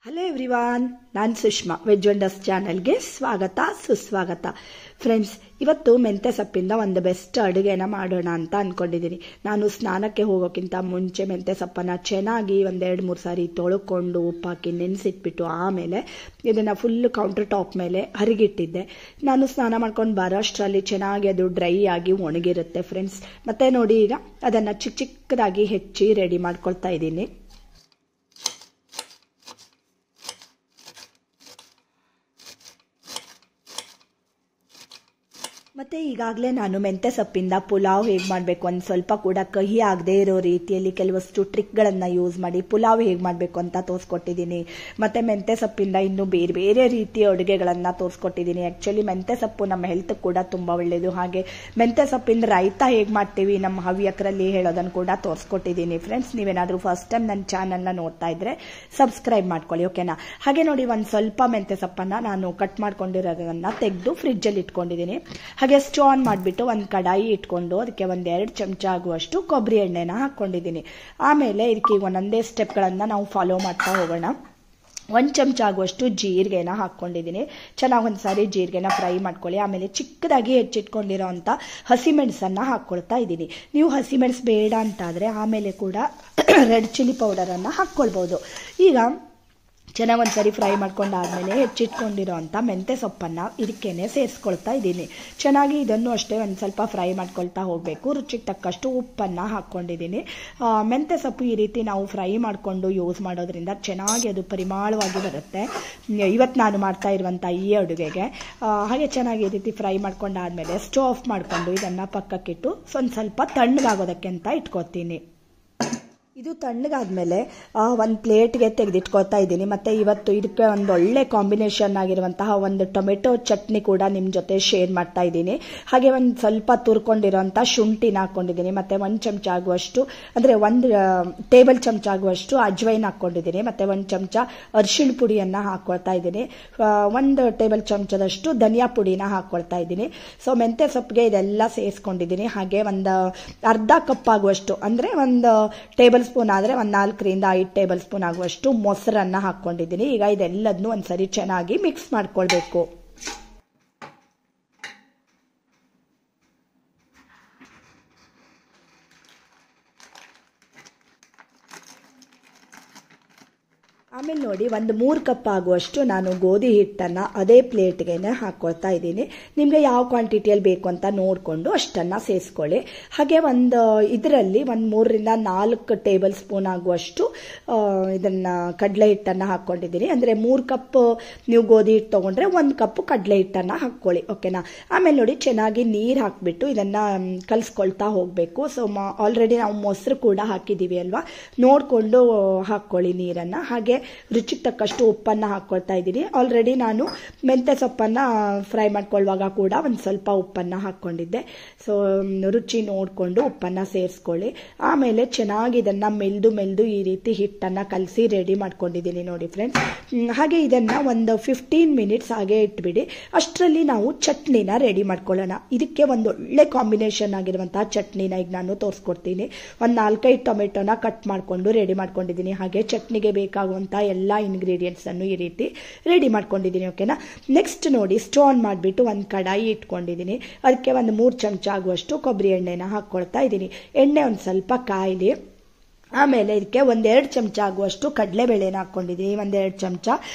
Hello everyone, ನಾನು Sushma. Veg wonders ಚಾನಲ್ಗೆ ಸ್ವಾಗತ ಸುಸ್ವಾಗತ. ಫ್ರೆಂಡ್ಸ್, ಇವತ್ತು ಮೆಂತ್ಯ ಸೊಪ್ಪಿಂದ ಒಂದು ಬೆಸ್ಟ್ ಅಡುಗೆನ ಮಾಡೋಣ ಅಂತ ಅಂದ್ಕೊಂಡಿದ್ದೀನಿ. ನಾನು ಸ್ನಾನಕ್ಕೆ ಹೋಗೋಕ್ಕಿಂತ ಮುಂಚೆ ಮೆಂತ್ಯ ಸೊಪ್ಪನ್ನು ಚೆನ್ನಾಗಿ 1-2-3 ಸಾರಿ ತೊಳ್ಕೊಂಡು ಉಪ್ಪಾಕಿ ನೆನೆಸಿಟ್ಬಿಟ್ಟು ಆಮೇಲೆ ಇದನ್ನು ಫುಲ್ ಕೌಂಟರ್ ಟಾಪ್ ಮೇಲೆ ಹರಿಗಿಟ್ಟಿದ್ದೆ. ನಾನು ಸ್ನಾನ ಮಾಡ್ಕೊಂಡು ಬರೋ ಅಷ್ಟರಲ್ಲಿ ಚೆನ್ನಾಗಿ ಅದು ಡ್ರೈ ಆಗಿ ಒಣಗಿರುತ್ತೆ ಫ್ರೆಂಡ್ಸ್. ಮತ್ತೆ ನೋಡಿ, ಈಗ ಅದನ್ನು ಚಿಕ್ಕದಾಗಿ ಹೆಚ್ಚಿ ರೆಡಿ ಮಾಡ್ಕೊಳ್ತಾ ಇದ್ದೀನಿ. ಮತ್ತು ಈಗಾಗಲೇ ನಾನು ಮೆಂತ್ಯ ಸೊಪ್ಪಿಂದ ಪುಲಾವ್ ಹೇಗೆ ಮಾಡಬೇಕು, ಒಂದು ಸ್ವಲ್ಪ ಕೂಡ ಕಹಿ ಆಗದೆ ಇರೋ ರೀತಿಯಲ್ಲಿ ಕೆಲವಷ್ಟು ಟ್ರಿಕ್ಗಳನ್ನು ಯೂಸ್ ಮಾಡಿ ಪುಲಾವ್ ಹೇಗೆ ಮಾಡಬೇಕು ಅಂತ ತೋರಿಸ್ಕೊಟ್ಟಿದ್ದೀನಿ. ಮತ್ತು ಮೆಂತ್ಯ ಸೊಪ್ಪಿಂದ ಇನ್ನೂ ಬೇರೆ ಬೇರೆ ರೀತಿಯ ಅಡುಗೆಗಳನ್ನು ತೋರಿಸ್ಕೊಟ್ಟಿದ್ದೀನಿ. ಆ್ಯಕ್ಚುಲಿ ಮೆಂತ್ಯ ಸೊಪ್ಪು ನಮ್ಮ ಹೆಲ್ತ್ ಕೂಡ ತುಂಬ ಒಳ್ಳೆಯದು. ಹಾಗೆ ಮೆಂತ್ಯ ಸೊಪ್ಪಿಂದ ರಾಯ್ತ ಹೇಗೆ ಮಾಡ್ತೀವಿ ನಮ್ಮ ಹವ್ಯಕರಲ್ಲಿ ಹೇಳೋದನ್ನು ಕೂಡ ತೋರಿಸ್ಕೊಟ್ಟಿದ್ದೀನಿ. ಫ್ರೆಂಡ್ಸ್, ನೀವೇನಾದರೂ ಫಸ್ಟ್ ಟೈಮ್ ನನ್ನ ಚಾನಲ್ನ ನೋಡ್ತಾ ಇದ್ದರೆ ಸಬ್ಸ್ಕ್ರೈಬ್ ಮಾಡ್ಕೊಳ್ಳಿ, ಓಕೆನಾ? ಹಾಗೆ ನೋಡಿ, ಒಂದು ಸ್ವಲ್ಪ ಮೆಂತ್ಯ ಸೊಪ್ಪನ್ನು ನಾನು ಕಟ್ ಮಾಡ್ಕೊಂಡಿರೋದನ್ನು ತೆಗೆದು ಫ್ರಿಜ್ಜಲ್ಲಿ ಇಟ್ಕೊಂಡಿದ್ದೀನಿ. ಹಾಗೆ ಸ್ಟವ್ ಆನ್ ಮಾಡಿಬಿಟ್ಟು ಒಂದು ಕಡಾಯಿ ಇಟ್ಕೊಂಡು ಅದಕ್ಕೆ 1-2 ಚಮಚ ಆಗುವಷ್ಟು ಕೊಬ್ಬರಿ ಎಣ್ಣೆನ ಹಾಕ್ಕೊಂಡಿದ್ದೀನಿ. ಆಮೇಲೆ ಇದಕ್ಕೆ ಒಂದೊಂದೇ ಸ್ಟೆಪ್ಗಳನ್ನು ನಾವು ಫಾಲೋ ಮಾಡ್ತಾ ಹೋಗೋಣ. 1 ಚಮಚ ಆಗುವಷ್ಟು ಜೀರಿಗೆನ ಹಾಕ್ಕೊಂಡಿದ್ದೀನಿ. ಚೆನ್ನಾಗಿ ಒಂದು ಸಾರಿ ಜೀರಿಗೆನ ಫ್ರೈ ಮಾಡ್ಕೊಳ್ಳಿ. ಆಮೇಲೆ ಚಿಕ್ಕದಾಗಿ ಹೆಚ್ಚಿಟ್ಕೊಂಡಿರೋ ಅಂಥ ಹಸಿಮೆಣಸನ್ನು ಹಾಕ್ಕೊಳ್ತಾ ಇದ್ದೀನಿ. ನೀವು ಹಸಿಮೆಣಸು ಬೇಡ ಅಂತಾದರೆ ಆಮೇಲೆ ಕೂಡ ರೆಡ್ ಚಿಲ್ಲಿ ಪೌಡರನ್ನು ಹಾಕ್ಕೊಳ್ಬೋದು. ಈಗ ಚೆನ್ನಾಗಿ ಒಂದು ಸಾರಿ ಫ್ರೈ ಮಾಡ್ಕೊಂಡಾದ್ಮೇಲೆ ಹೆಚ್ಚಿಟ್ಕೊಂಡಿರೋ ಅಂಥ ಮೆಂತ್ಯ ಸೊಪ್ಪನ್ನು ಇದಕ್ಕೇನೆ ಸೇರಿಸ್ಕೊಳ್ತಾ ಇದ್ದೀನಿ. ಚೆನ್ನಾಗಿ ಇದನ್ನು ಅಷ್ಟೇ ಒಂದು ಸ್ವಲ್ಪ ಫ್ರೈ ಮಾಡ್ಕೊಳ್ತಾ ಹೋಗಬೇಕು. ರುಚಿಗೆ ತಕ್ಕಷ್ಟು ಉಪ್ಪನ್ನು ಹಾಕ್ಕೊಂಡಿದ್ದೀನಿ. ಮೆಂತ್ಯ ಸೊಪ್ಪು ಈ ರೀತಿ ನಾವು ಫ್ರೈ ಮಾಡಿಕೊಂಡು ಯೂಸ್ ಮಾಡೋದ್ರಿಂದ ಚೆನ್ನಾಗಿ ಅದು ಪರಿಮಳವಾಗಿ ಬರುತ್ತೆ. ಇವತ್ತು ನಾನು ಮಾಡ್ತಾ ಇರುವಂಥ ಈ ಅಡುಗೆಗೆ ಹಾಗೆ ಚೆನ್ನಾಗಿ ಈ ರೀತಿ ಫ್ರೈ ಮಾಡ್ಕೊಂಡಾದ್ಮೇಲೆ ಸ್ಟವ್ ಆಫ್ ಮಾಡಿಕೊಂಡು ಇದನ್ನು ಪಕ್ಕಕ್ಕಿಟ್ಟು ಸ್ವಲ್ಪ ತಣ್ಣಗಾಗೋದಕ್ಕೆ ಅಂತ ಇಟ್ಕೊತೀನಿ. ಇದು ತಣ್ಣಗಾದ್ಮೇಲೆ ಒಂದು ಪ್ಲೇಟ್ಗೆ ತೆಗೆದಿಟ್ಕೊಳ್ತಾ ಇದ್ದೀನಿ. ಮತ್ತು ಇವತ್ತು ಇದಕ್ಕೆ ಒಂದು ಒಳ್ಳೆ ಕಾಂಬಿನೇಷನ್ ಆಗಿರುವಂತಹ ಒಂದು ಟೊಮೆಟೊ ಚಟ್ನಿ ಕೂಡ ನಿಮ್ಮ ಜೊತೆ ಶೇರ್ ಮಾಡ್ತಾ ಇದ್ದೀನಿ. ಹಾಗೆ ಒಂದು ಸ್ವಲ್ಪ ತುರ್ಕೊಂಡಿರೋಂಥ ಶುಂಠಿನ ಹಾಕ್ಕೊಂಡಿದ್ದೀನಿ. ಮತ್ತು 1 ಚಮಚ ಆಗುವಷ್ಟು ಅಂದರೆ 1 ಟೇಬಲ್ ಚಮಚ ಆಗುವಷ್ಟು ಅಜ್ವೈನ್ ಹಾಕ್ಕೊಂಡಿದ್ದೀನಿ. ಮತ್ತು 1 ಚಮಚ ಅರಿಶಿಣ ಪುಡಿಯನ್ನು ಹಾಕ್ಕೊಳ್ತಾ ಇದ್ದೀನಿ. 1 ಟೇಬಲ್ ಚಮಚದಷ್ಟು ಧನಿಯಾ ಪುಡಿನ ಹಾಕ್ಕೊಳ್ತಾ ಇದ್ದೀನಿ. ಸೊ ಮೆಂತ್ಯ ಸೊಪ್ಪಿಗೆ ಇದೆಲ್ಲ ಸೇರಿಸ್ಕೊಂಡಿದ್ದೀನಿ. ಹಾಗೆ ಒಂದು ಅರ್ಧ ಕಪ್ ಆಗುವಷ್ಟು ಅಂದರೆ 1 ಟೇಬಲ್ ಸ್ಪೂನ್ ಆದರೆ 4-5 ಟೇಬಲ್ ಸ್ಪೂನ್ ಆಗುವಷ್ಟು ಮೊಸರನ್ನು ಹಾಕ್ಕೊಂಡಿದ್ದೀನಿ. ಈಗ ಇದೆಲ್ಲದನ್ನೂ ಒಂದ್ಸರಿ ಚೆನ್ನಾಗಿ ಮಿಕ್ಸ್ ಮಾಡ್ಕೊಳ್ಬೇಕು. ಆಮೇಲೆ ನೋಡಿ, 3 ಕಪ್ ಆಗುವಷ್ಟು ನಾನು ಗೋಧಿ ಹಿಟ್ಟನ್ನು ಅದೇ ಪ್ಲೇಟ್ಗೆ ಹಾಕ್ಕೊಳ್ತಾ ಇದ್ದೀನಿ. ನಿಮಗೆ ಯಾವ ಕ್ವಾಂಟಿಟಿಯಲ್ಲಿ ಬೇಕು ಅಂತ ನೋಡಿಕೊಂಡು ಅಷ್ಟನ್ನು ಸೇರಿಸ್ಕೊಳ್ಳಿ. ಹಾಗೆ ಇದರಲ್ಲಿ 3-4 ಟೇಬಲ್ ಸ್ಪೂನ್ ಆಗುವಷ್ಟು ಇದನ್ನು ಕಡಲೆ ಹಿಟ್ಟನ್ನು ಹಾಕ್ಕೊಂಡಿದ್ದೀನಿ. ಅಂದರೆ 3 ಕಪ್ ನೀವು ಗೋಧಿ ಹಿಟ್ಟು ತೊಗೊಂಡ್ರೆ 1 ಕಪ್ ಕಡಲೆ ಹಿಟ್ಟನ್ನು ಹಾಕ್ಕೊಳ್ಳಿ, ಓಕೆನಾ? ಆಮೇಲೆ ನೋಡಿ, ಚೆನ್ನಾಗಿ ನೀರು ಹಾಕಿಬಿಟ್ಟು ಇದನ್ನು ಕಲಿಸ್ಕೊಳ್ತಾ ಹೋಗಬೇಕು. ಸೊ ಆಲ್ರೆಡಿ ನಾವು ಮೊಸರು ಕೂಡ ಹಾಕಿದ್ದೀವಿ ಅಲ್ವಾ, ನೋಡಿಕೊಂಡು ಹಾಕ್ಕೊಳ್ಳಿ ನೀರನ್ನು. ಹಾಗೆ ರುಚಿಗೆ ತಕ್ಕಷ್ಟು ಉಪ್ಪನ್ನು ಹಾಕ್ಕೊಳ್ತಾ ಇದ್ದೀನಿ. ಆಲ್ರೆಡಿ ನಾನು ಮೆಂತ್ಯ ಸೊಪ್ಪನ್ನು ಫ್ರೈ ಮಾಡ್ಕೊಳ್ಳುವಾಗ ಕೂಡ ಒಂದು ಸ್ವಲ್ಪ ಉಪ್ಪನ್ನು ಹಾಕ್ಕೊಂಡಿದ್ದೆ. ಸೊ ರುಚಿ ನೋಡಿಕೊಂಡು ಉಪ್ಪನ್ನು ಸೇರಿಸ್ಕೊಳ್ಳಿ. ಆಮೇಲೆ ಚೆನ್ನಾಗಿ ಇದನ್ನು ಮೆಲ್ದು ಈ ರೀತಿ ಹಿಟ್ಟನ್ನು ಕಲಸಿ ರೆಡಿ ಮಾಡ್ಕೊಂಡಿದ್ದೀನಿ ನೋಡಿ ಫ್ರೆಂಡ್ಸ್. ಹಾಗೆ ಇದನ್ನು ಒಂದು 15 ಮಿನಿಟ್ಸ್ ಹಾಗೆ ಇಟ್ಬಿಡಿ. ಅಷ್ಟರಲ್ಲಿ ನಾವು ಚಟ್ನಿನ ರೆಡಿ ಮಾಡ್ಕೊಳ್ಳೋಣ. ಇದಕ್ಕೆ ಒಂದು ಒಳ್ಳೆ ಕಾಂಬಿನೇಷನ್ ಆಗಿರುವಂತಹ ಚಟ್ನಿನ ಈಗ ನಾನು ತೋರಿಸ್ಕೊಡ್ತೀನಿ. 4-5 ಟೊಮೆಟೊನ ಕಟ್ ಮಾಡಿಕೊಂಡು ರೆಡಿ ಮಾಡ್ಕೊಂಡಿದ್ದೀನಿ. ಹಾಗೆ ಚಟ್ನಿಗೆ ಬೇಕಾಗುವಂಥ ಎಲ್ಲ ಇಂಗ್ರೀಡಿಯೆಂಟ್ಸ್ ಅನ್ನು ಈ ರೀತಿ ರೆಡಿ ಮಾಡ್ಕೊಂಡಿದ್ದೀನಿ, ಓಕೆನಾ? ನೆಕ್ಸ್ಟ್ ನೋಡಿ, ಸ್ಟವ್ ಆನ್ ಮಾಡಿಬಿಟ್ಟು ಒಂದು ಕಡಾಯಿ ಇಟ್ಕೊಂಡಿದ್ದೀನಿ. ಅದಕ್ಕೆ 3 ಚಮಚ ಆಗುವಷ್ಟು ಕೊಬ್ಬರಿ ಎಣ್ಣೆನ ಹಾಕ್ಕೊಳ್ತಾ ಇದ್ದೀನಿ. ಎಣ್ಣೆ ಒಂದು ಸ್ವಲ್ಪ ಕಾಯಿಲಿ. ಆಮೇಲೆ ಇದಕ್ಕೆ 1-2 ಚಮಚ ಆಗುವಷ್ಟು ಕಡಲೆಬೇಳೆನ ಹಾಕ್ಕೊಂಡಿದ್ದೀನಿ. 1-2 ಚಮಚ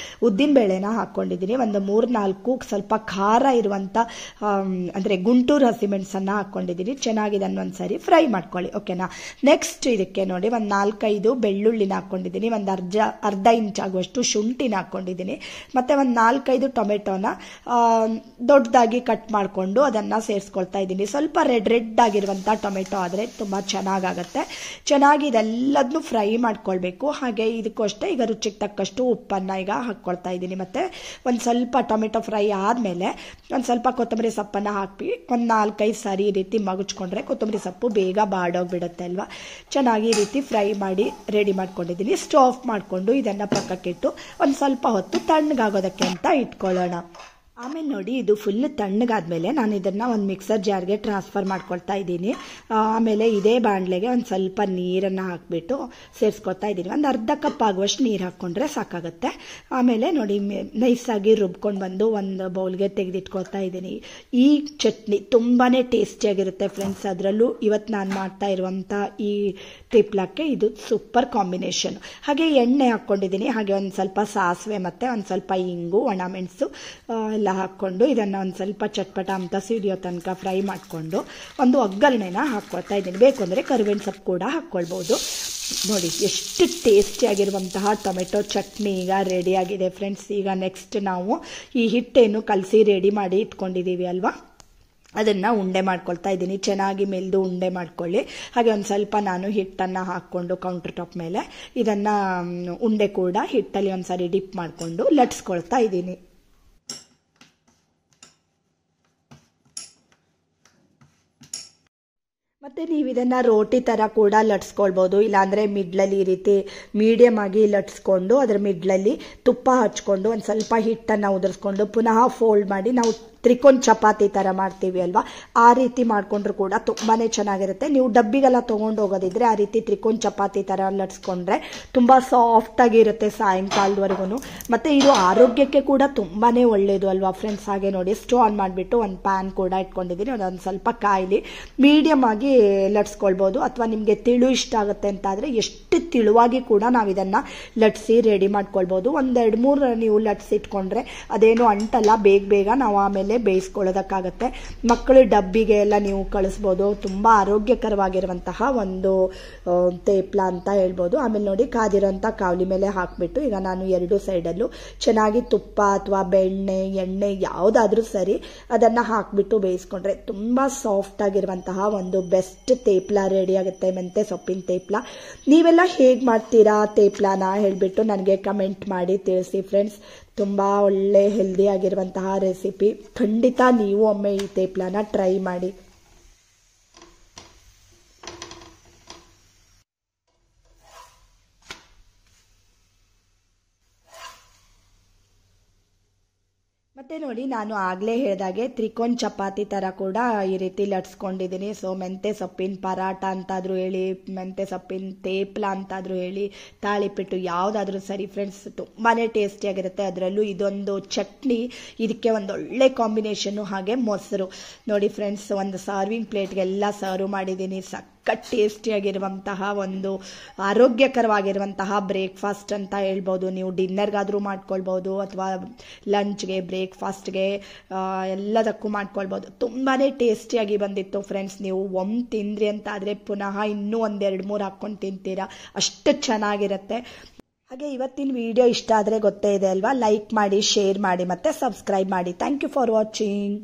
ಉದ್ದಿನಬೇಳೆನ ಹಾಕ್ಕೊಂಡಿದ್ದೀನಿ. 3-4 ಸ್ವಲ್ಪ ಖಾರ ಇರುವಂಥ ಅಂದರೆ ಗುಂಟೂರು ಹಸಿಮೆಣಸನ್ನು ಹಾಕ್ಕೊಂಡಿದ್ದೀನಿ. ಚೆನ್ನಾಗಿ ಇದನ್ನು ಒಂದ್ಸರಿ ಫ್ರೈ ಮಾಡ್ಕೊಳ್ಳಿ, ಓಕೆನಾ? ನೆಕ್ಸ್ಟ್ ಇದಕ್ಕೆ ನೋಡಿ, 4-5 ಬೆಳ್ಳುಳ್ಳಿನ ಹಾಕ್ಕೊಂಡಿದ್ದೀನಿ. ಅರ್ಧ ಇಂಚ್ ಆಗುವಷ್ಟು ಶುಂಠಿನ ಹಾಕ್ಕೊಂಡಿದ್ದೀನಿ. ಮತ್ತು 4-5 ಟೊಮೆಟೊನ ದೊಡ್ಡದಾಗಿ ಕಟ್ ಮಾಡಿಕೊಂಡು ಅದನ್ನು ಸೇರಿಸ್ಕೊಳ್ತಾ ಇದ್ದೀನಿ. ಸ್ವಲ್ಪ ರೆಡ್ ಆಗಿರುವಂಥ ಟೊಮೆಟೊ ಆದರೆ ತುಂಬ ಚೆನ್ನಾಗಾಗತ್ತೆ. ಚೆನ್ನಾಗಿ ಇದೆಲ್ಲದನ್ನು ಫ್ರೈ ಮಾಡ್ಕೊಳ್ಬೇಕು. ಹಾಗೆ ಇದಕ್ಕೂ ಅಷ್ಟೇ ಈಗ ರುಚಿಗೆ ತಕ್ಕಷ್ಟು ಉಪ್ಪನ್ನು ಈಗ ಹಾಕ್ಕೊಳ್ತಾ ಇದ್ದೀನಿ. ಮತ್ತು ಒಂದು ಸ್ವಲ್ಪ ಟೊಮೆಟೊ ಫ್ರೈ ಆದಮೇಲೆ ಒಂದು ಸ್ವಲ್ಪ ಕೊತ್ತಂಬರಿ ಸೊಪ್ಪನ್ನು ಹಾಕಿ 4-5 ಸಾರಿ ಈ ರೀತಿ ಮಗುಚ್ಕೊಂಡ್ರೆ ಕೊತ್ತಂಬರಿ ಸೊಪ್ಪು ಬೇಗ ಬಾಡೋಗ್ಬಿಡುತ್ತೆ ಅಲ್ವಾ. ಚೆನ್ನಾಗಿ ಈ ರೀತಿ ಫ್ರೈ ಮಾಡಿ ರೆಡಿ ಮಾಡ್ಕೊಂಡಿದ್ದೀನಿ. ಸ್ಟವ್ ಆಫ್ ಮಾಡಿಕೊಂಡು ಇದನ್ನು ಪಕ್ಕಕ್ಕಿಟ್ಟು ಒಂದು ಸ್ವಲ್ಪ ಹೊತ್ತು ತಣ್ಣಗಾಗೋದಕ್ಕೆ ಅಂತ ಇಟ್ಕೊಳ್ಳೋಣ. ಆಮೇಲೆ ನೋಡಿ ಇದು ಫುಲ್ ತಣ್ಣಗಾದ್ಮೇಲೆ ನಾನು ಇದನ್ನು ಒಂದು ಮಿಕ್ಸರ್ ಜಾರ್ಗೆ ಟ್ರಾನ್ಸ್ಫರ್ ಮಾಡ್ಕೊಳ್ತಾ ಇದ್ದೀನಿ. ಆಮೇಲೆ ಇದೇ ಬಾಣಲೆಗೆ ಒಂದು ಸ್ವಲ್ಪ ನೀರನ್ನು ಹಾಕಿಬಿಟ್ಟು ಸೇರಿಸ್ಕೊಳ್ತಾ ಇದ್ದೀನಿ. ಒಂದು ಅರ್ಧ ಕಪ್ ಆಗುವಷ್ಟು ನೀರು ಹಾಕ್ಕೊಂಡ್ರೆ ಸಾಕಾಗುತ್ತೆ. ಆಮೇಲೆ ನೋಡಿ ನೈಸಾಗಿ ರುಬ್ಕೊಂಡು ಬಂದು ಒಂದು ಬೌಲ್ಗೆ ತೆಗೆದಿಟ್ಕೊಳ್ತಾ ಇದ್ದೀನಿ. ಈ ಚಟ್ನಿ ತುಂಬಾ ಟೇಸ್ಟಿಯಾಗಿರುತ್ತೆ ಫ್ರೆಂಡ್ಸ್. ಅದರಲ್ಲೂ ಇವತ್ತು ನಾನು ಮಾಡ್ತಾ ಇರುವಂಥ ಈ ತೇಪ್ಲಕ್ಕೆ ಇದು ಸೂಪರ್ ಕಾಂಬಿನೇಷನ್. ಹಾಗೆ ಎಣ್ಣೆ ಹಾಕ್ಕೊಂಡಿದ್ದೀನಿ. ಹಾಗೆ ಒಂದು ಸ್ವಲ್ಪ ಸಾಸಿವೆ ಮತ್ತು ಒಂದು ಸ್ವಲ್ಪ ಇಂಗು, ಒಣಮೆಣಸು ಎಲ್ಲ ಹಾಕ್ಕೊಂಡು ಇದನ್ನು ಒಂದು ಸ್ವಲ್ಪ ಚಟ್ಪಟ ಅಂತ ಸಿಡಿಯೋ ತನಕ ಫ್ರೈ ಮಾಡಿಕೊಂಡು ಒಂದು ಒಗ್ಗರಣೆನ ಹಾಕ್ಕೊಳ್ತಾ ಇದ್ದೀನಿ. ಬೇಕು ಅಂದರೆ ಕರಿಬೇವಿನ ಸೊಪ್ಪು ಕೂಡ ಹಾಕ್ಕೊಳ್ಬೋದು. ನೋಡಿ ಎಷ್ಟು ಟೇಸ್ಟಿಯಾಗಿರುವಂತಹ ಟೊಮೆಟೊ ಚಟ್ನಿ ಈಗ ರೆಡಿಯಾಗಿದೆ ಫ್ರೆಂಡ್ಸ್. ಈಗ ನೆಕ್ಸ್ಟ್ ನಾವು ಈ ಹಿಟ್ಟೇನು ಕಲಸಿ ರೆಡಿ ಮಾಡಿ ಇಟ್ಕೊಂಡಿದ್ದೀವಿ ಅಲ್ವಾ, ಅದನ್ನು ಉಂಡೆ ಮಾಡ್ಕೊಳ್ತಾ ಇದ್ದೀನಿ. ಚೆನ್ನಾಗಿ ಮೆಲ್ದು ಉಂಡೆ ಮಾಡ್ಕೊಳ್ಳಿ. ಹಾಗೆ ಒಂದು ಸ್ವಲ್ಪ ನಾನು ಹಿಟ್ಟನ್ನು ಹಾಕ್ಕೊಂಡು ಕೌಂಟರ್ ಟಾಪ್ ಮೇಲೆ ಇದನ್ನು ಉಂಡೆ ಕೂಡ ಹಿಟ್ಟಲ್ಲಿ ಒಂದು ಸಾರಿ ಡಿಪ್ ಮಾಡಿಕೊಂಡು ಲಟ್ಸ್ಕೊಳ್ತಾ ಇದ್ದೀನಿ. ಮತ್ತು ನೀವು ಇದನ್ನು ರೋಟಿ ಥರ ಕೂಡ ಲಟ್ಸ್ಕೊಳ್ಬೋದು. ಇಲ್ಲಾಂದರೆ ಮಿಡ್ಲಲ್ಲಿ ಈ ರೀತಿ ಮೀಡಿಯಮ್ ಆಗಿ ಲಟ್ಸ್ಕೊಂಡು ಅದರ ಮಿಡ್ಲಲ್ಲಿ ತುಪ್ಪ ಹಚ್ಕೊಂಡು ಒಂದು ಸ್ವಲ್ಪ ಹಿಟ್ಟನ್ನು ಉದುರಿಸ್ಕೊಂಡು ಪುನಃ ಫೋಲ್ಡ್ ಮಾಡಿ ನಾವು ತ್ರಿಕೋನ ಚಪಾತಿ ಥರ ಮಾಡ್ತೀವಿ ಅಲ್ವಾ, ಆ ರೀತಿ ಮಾಡಿಕೊಂಡ್ರು ಕೂಡ ತುಂಬಾ ಚೆನ್ನಾಗಿರುತ್ತೆ. ನೀವು ಡಬ್ಬಿಗೆಲ್ಲ ತೊಗೊಂಡು ಹೋಗೋದಿದ್ರೆ ಆ ರೀತಿ ತ್ರಿಕೋನ ಚಪಾತಿ ಥರ ಲಟ್ಸ್ಕೊಂಡ್ರೆ ತುಂಬ ಸಾಫ್ಟಾಗಿರುತ್ತೆ ಸಾಯಂಕಾಲದವರೆಗೂ. ಮತ್ತು ಇದು ಆರೋಗ್ಯಕ್ಕೆ ಕೂಡ ತುಂಬಾ ಒಳ್ಳೆಯದು ಅಲ್ವಾ ಫ್ರೆಂಡ್ಸ್. ಹಾಗೆ ನೋಡಿ ಸ್ಟವ್ ಆನ್ ಮಾಡಿಬಿಟ್ಟು ಒಂದು ಪ್ಯಾನ್ ಕೂಡ ಇಟ್ಕೊಂಡಿದ್ದೀನಿ. ಒಂದು ಸ್ವಲ್ಪ ಕಾಯಿಲಿ ಮೀಡಿಯಮ್ ಆಗಿ ಲಟ್ಸ್ಕೊಳ್ಬೋದು. ಅಥವಾ ನಿಮಗೆ ತಿಳು ಇಷ್ಟ ಆಗುತ್ತೆ ಅಂತಾದರೆ ಎಷ್ಟು ತಿಳುವಾಗಿ ಕೂಡ ನಾವು ಇದನ್ನು ಲಟ್ಸಿ ರೆಡಿ ಮಾಡ್ಕೊಳ್ಬೋದು. ಒಂದು 2-3 ನೀವು ಲಟ್ಸಿಟ್ಕೊಂಡ್ರೆ ಅದೇನು ಅಂಟಲ್ಲ, ಬೇಗ ನಾವು ಆಮೇಲೆ ಬೇಯಿಸ್ಕೊಳ್ಳೋದಕ್ಕಾಗತ್ತೆ. ಮಕ್ಕಳು ಡಬ್ಬಿಗೆ ಎಲ್ಲ ನೀವು ಕಳಿಸ್ಬೋದು. ತುಂಬ ಆರೋಗ್ಯಕರವಾಗಿರುವಂತಹ ಒಂದು ತೇಪ್ಲ ಅಂತ ಹೇಳ್ಬೋದು. ಆಮೇಲೆ ನೋಡಿ ಕಾದಿರೋಂಥ ಕಾವಲಿ ಮೇಲೆ ಹಾಕಿಬಿಟ್ಟು ಈಗ ನಾನು 2 ಸೈಡಲ್ಲೂ ಚೆನ್ನಾಗಿ ತುಪ್ಪ ಅಥವಾ ಬೆಣ್ಣೆ ಎಣ್ಣೆ ಯಾವುದಾದ್ರೂ ಸರಿ ಅದನ್ನು ಹಾಕಿಬಿಟ್ಟು ಬೇಯಿಸ್ಕೊಂಡ್ರೆ ತುಂಬ ಸಾಫ್ಟ್ ಆಗಿರುವಂತಹ ಒಂದು ಬೆಸ್ಟ್ ತೇಪ್ಲ ರೆಡಿ ಆಗುತ್ತೆ, ಮೆಂತೆ ಸೊಪ್ಪಿನ ತೇಪ್ಲ. ನೀವೆಲ್ಲ ಹೇಗೆ ಮಾಡ್ತೀರಾ ತೇಪ್ಲಾನ ಹೇಳಿಬಿಟ್ಟು ನನಗೆ ಕಮೆಂಟ್ ಮಾಡಿ ತಿಳಿಸಿ ಫ್ರೆಂಡ್ಸ್. ತುಂಬ ಒಳ್ಳೆ ಹೆಲ್ದಿ ಆಗಿರುವಂತಹ ರೆಸಿಪಿ. ಖಂಡಿತ ನೀವು ಒಮ್ಮೆ ಈ ತೇಪ್ಲಾನ ಟ್ರೈ ಮಾಡಿ. ಮತ್ತು ನೋಡಿ ನಾನು ಆಗಲೇ ಹೇಳಿದಾಗೆ ತ್ರಿಕೋನ ಚಪಾತಿ ಥರ ಕೂಡ ಈ ರೀತಿ ಲಟ್ಸ್ಕೊಂಡಿದ್ದೀನಿ. ಸೊ ಮೆಂತೆ ಸೊಪ್ಪಿನ ಪರಾಟ ಅಂತಾದರೂ ಹೇಳಿ, ಮೆಂತೆ ಸೊಪ್ಪಿನ ತೇಪ್ಲ ಅಂತಾದರೂ ಹೇಳಿ, ತಾಳಿಪಿಟ್ಟು ಯಾವುದಾದ್ರೂ ಸರಿ ಫ್ರೆಂಡ್ಸ್, ತುಂಬಾ ಟೇಸ್ಟಿಯಾಗಿರುತ್ತೆ. ಅದರಲ್ಲೂ ಇದೊಂದು ಚಟ್ನಿ ಇದಕ್ಕೆ ಒಂದು ಒಳ್ಳೆ ಕಾಂಬಿನೇಷನ್ನು. ಹಾಗೆ ಮೊಸರು ನೋಡಿ ಫ್ರೆಂಡ್ಸ್, ಒಂದು ಸರ್ವಿಂಗ್ ಪ್ಲೇಟ್ಗೆಲ್ಲ ಸರ್ವ್ ಮಾಡಿದ್ದೀನಿ. ಟೇಸ್ಟಿಯಾಗಿರುವಂತಹ ಒಂದು ಆರೋಗ್ಯಕರವಾಗಿರುವಂತಹ ಬ್ರೇಕ್ಫಾಸ್ಟ್ ಅಂತ ಹೇಳ್ಬೋದು. ನೀವು ಡಿನ್ನರ್ಗಾದರೂ ಮಾಡ್ಕೊಳ್ಬೋದು ಅಥವಾ ಲಂಚ್ಗೆ, ಬ್ರೇಕ್ಫಾಸ್ಟ್ಗೆ ಎಲ್ಲದಕ್ಕೂ ಮಾಡ್ಕೊಳ್ಬೋದು. ತುಂಬಾ ಟೇಸ್ಟಿಯಾಗಿ ಬಂದಿತ್ತು ಫ್ರೆಂಡ್ಸ್. ನೀವು ಒಮ್ಮೆ ತಿಂದ್ರಿ ಅಂತಾದರೆ ಪುನಃ ಇನ್ನೂ 1-2-3 ಹಾಕ್ಕೊಂಡು ತಿಂತೀರಾ, ಅಷ್ಟು ಚೆನ್ನಾಗಿರುತ್ತೆ. ಹಾಗೆ ಇವತ್ತಿನ ವಿಡಿಯೋ ಇಷ್ಟ ಆದರೆ ಗೊತ್ತೇ ಇದೆ ಅಲ್ವಾ, ಲೈಕ್ ಮಾಡಿ, ಶೇರ್ ಮಾಡಿ ಮತ್ತು ಸಬ್ಸ್ಕ್ರೈಬ್ ಮಾಡಿ. Thank you for watching.